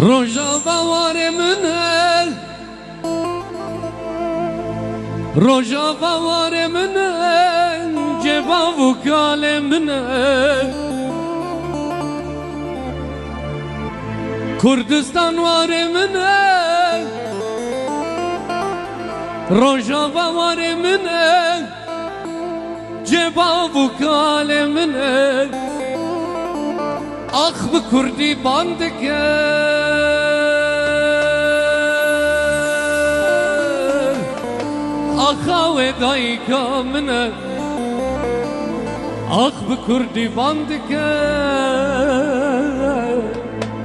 Rojava mine Rojava mine Cevavu kalemine Kurdistan var emine Rojava var emine Cevavu kalemine Ah bu Kurdi bandike Ah ve dayka mine Ah bu Kurdi bandike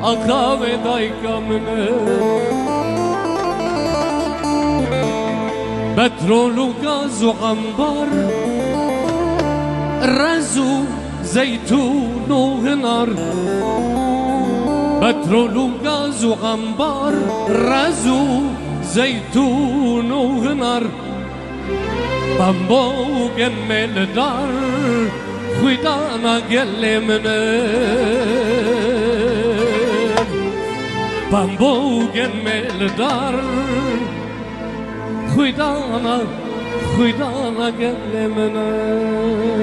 Ah ve dayka mine Petrol و gaz و غنبار رزو زيتون وهنار بترول وغاز وغنبار رزو زيتون وهنار بامبو جمل دار خويدانا قل منر بامبو جمل دار خويدانا قل منر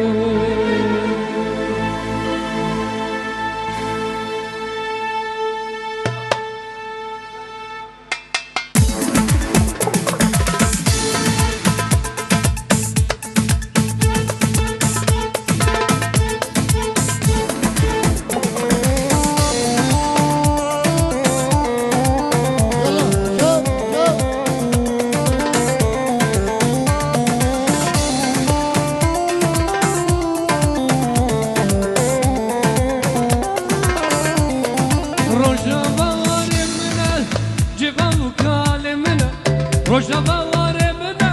Rojava var emine,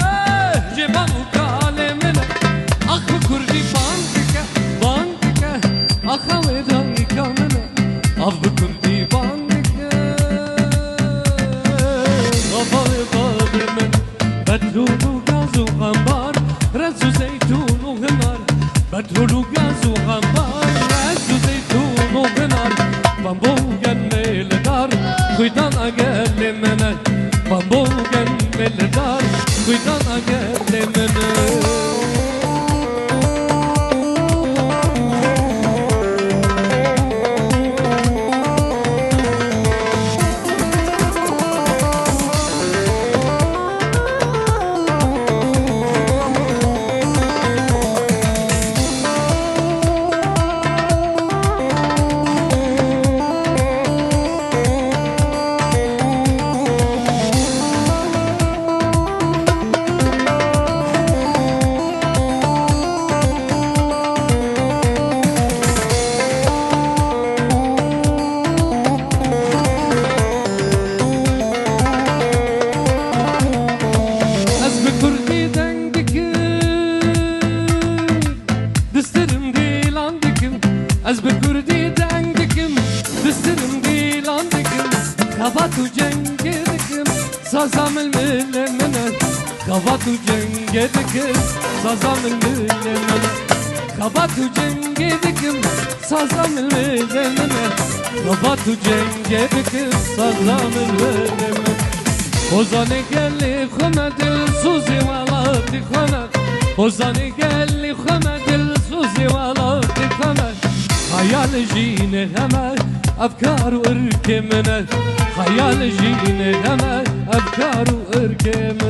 cevavu kalemine Ah bu Kurdi bandike, bandike Ah ve dayka mine Ah bu Kurdi bandike Ah ve babime Petrol و gaz و غنبار رز و زيتون و هنار Petrol و gaz و غنبار رز و زيتون و هنار بامبو جمل دار خويدان اقل منه بامبو جمل دار خويدان اقل منه از به کردی دنگ دکم دسترم دیلان دکم خباتو جنگ دکم سازم المل منه خباتو جنگ دکم سازم المل منه خباتو جنگ دکم سازم المل منه خباتو جنگ دکم سازم المل منه Ozanı gelli khona dil suzi wala dikhona Ozanı gelli khona dil suzi wala dikhona Hayal jine heme afkar ırke mene Hayal jine heme afkar ırke